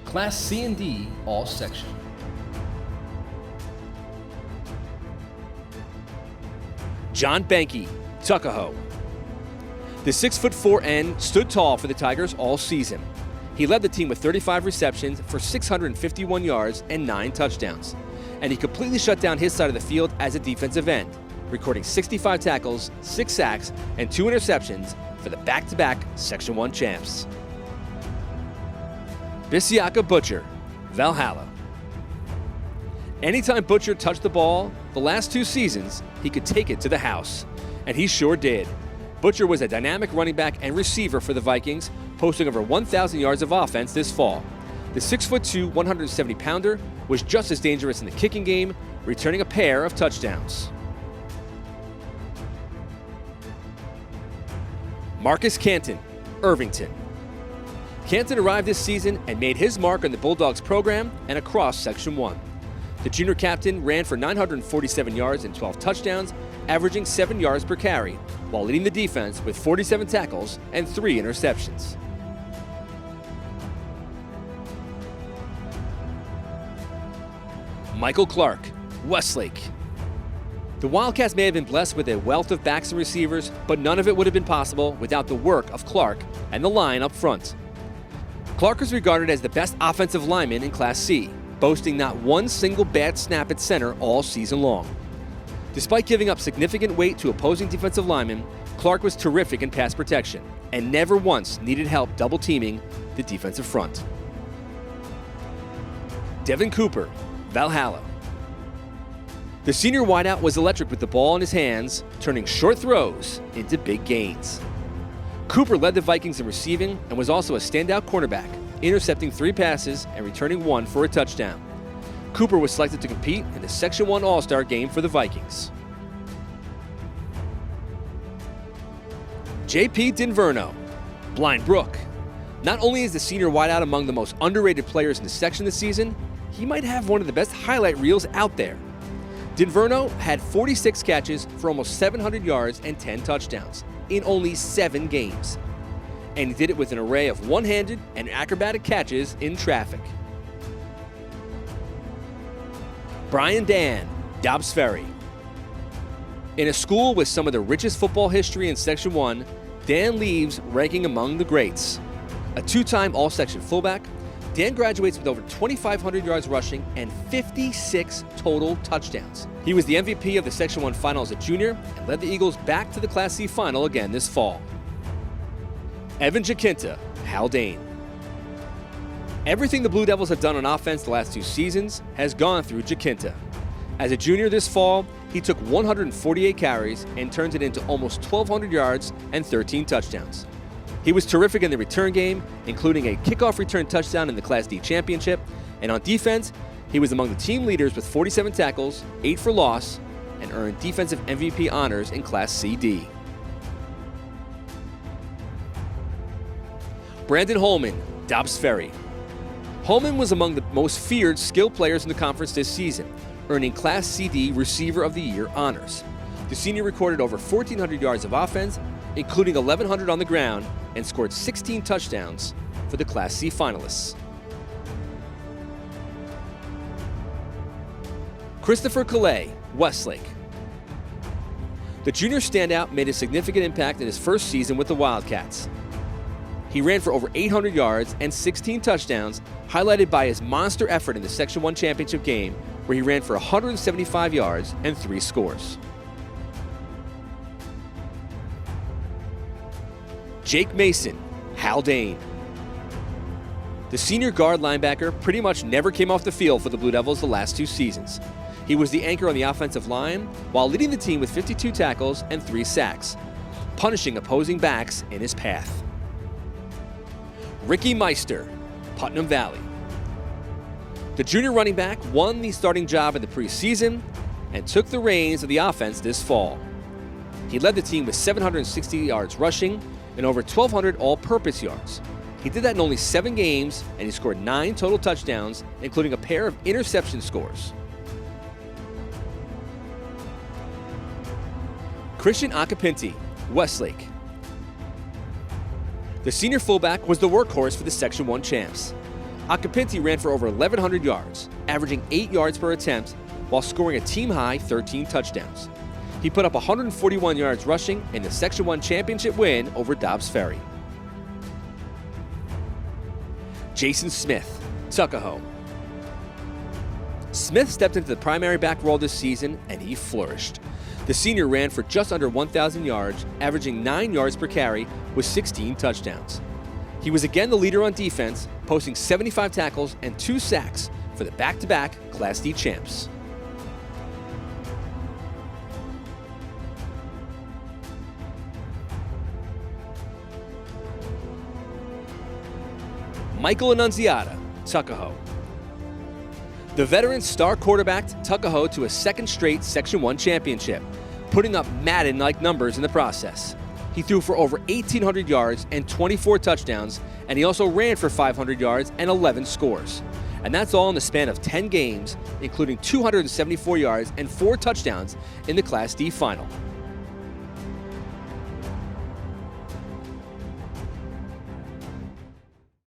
Class C and D, all section. John Banke, Tuckahoe. The 6'4" end stood tall for the Tigers all season. He led the team with 35 receptions for 651 yards and 9 touchdowns. And he completely shut down his side of the field as a defensive end, recording 65 tackles, 6 sacks, and 2 interceptions for the back-to-back Section 1 champs. Bisiaka Butcher, Valhalla. Anytime Butcher touched the ball, the last 2 seasons, he could take it to the house. And he sure did. Butcher was a dynamic running back and receiver for the Vikings, posting over 1,000 yards of offense this fall. The 6'2", 170-pounder was just as dangerous in the kicking game, returning a pair of touchdowns. Marcus Canton, Irvington. Canton arrived this season and made his mark on the Bulldogs program and across Section 1. The junior captain ran for 947 yards and 12 touchdowns, averaging 7 yards per carry, while leading the defense with 47 tackles and 3 interceptions. Michael Clark, Westlake. The Wildcats may have been blessed with a wealth of backs and receivers, but none of it would have been possible without the work of Clark and the line up front. Clark is regarded as the best offensive lineman in Class C, boasting not one single bad snap at center all season long. Despite giving up significant weight to opposing defensive linemen, Clark was terrific in pass protection and never once needed help double teaming the defensive front. Devin Cooper, Valhalla. The senior wideout was electric with the ball in his hands, turning short throws into big gains. Cooper led the Vikings in receiving and was also a standout cornerback, intercepting 3 passes and returning 1 for a touchdown. Cooper was selected to compete in the Section 1 All-Star game for the Vikings. J.P. Dinverno, Blind Brook. Not only is the senior wideout among the most underrated players in the section this season, he might have one of the best highlight reels out there. Dinverno had 46 catches for almost 700 yards and 10 touchdowns in only 7 games. And he did it with an array of one-handed and acrobatic catches in traffic. Brian Dan, Dobbs Ferry. In a school with some of the richest football history in Section 1, Dan leaves ranking among the greats. A 2-time All-Section fullback, Dan graduates with over 2,500 yards rushing and 56 total touchdowns. He was the MVP of the Section 1 final as a junior and led the Eagles back to the Class C final again this fall. Evan Jacinta, Haldane. Everything the Blue Devils have done on offense the last 2 seasons has gone through Jacinta. As a junior this fall, he took 148 carries and turned it into almost 1,200 yards and 13 touchdowns. He was terrific in the return game, including a kickoff return touchdown in the Class D championship, and on defense, he was among the team leaders with 47 tackles, 8 for loss, and earned defensive MVP honors in Class CD. Brandon Holman, Dobbs Ferry. Holman was among the most feared skill players in the conference this season, earning Class CD Receiver of the Year honors. The senior recorded over 1,400 yards of offense, including 1,100 on the ground, and scored 16 touchdowns for the Class C finalists. Christopher Calais, Westlake. The junior standout made a significant impact in his first season with the Wildcats. He ran for over 800 yards and 16 touchdowns, highlighted by his monster effort in the Section 1 championship game, where he ran for 175 yards and 3 scores. Jake Mason, Haldane. The senior guard linebacker pretty much never came off the field for the Blue Devils the last 2 seasons. He was the anchor on the offensive line while leading the team with 52 tackles and 3 sacks, punishing opposing backs in his path. Ricky Meister, Putnam Valley. The junior running back won the starting job in the preseason and took the reins of the offense this fall. He led the team with 760 yards rushing and over 1,200 all-purpose yards. He did that in only 7 games, and he scored 9 total touchdowns, including a pair of interception scores. Christian Acapinti, Westlake. The senior fullback was the workhorse for the Section 1 champs. Acapinti ran for over 1,100 yards, averaging 8 yards per attempt, while scoring a team-high 13 touchdowns. He put up 141 yards rushing in the Section 1 championship win over Dobbs Ferry. Jason Smith, Tuckahoe. Smith stepped into the primary back role this season, and he flourished. The senior ran for just under 1,000 yards, averaging 9 yards per carry with 16 touchdowns. He was again the leader on defense, posting 75 tackles and 2 sacks for the back-to-back Class D champs. Michael Annunziata, Tuckahoe. The veteran star quarterbacked Tuckahoe to a second straight Section 1 championship, putting up Madden-like numbers in the process. He threw for over 1,800 yards and 24 touchdowns, and he also ran for 500 yards and 11 scores. And that's all in the span of 10 games, including 274 yards and 4 touchdowns in the Class D final.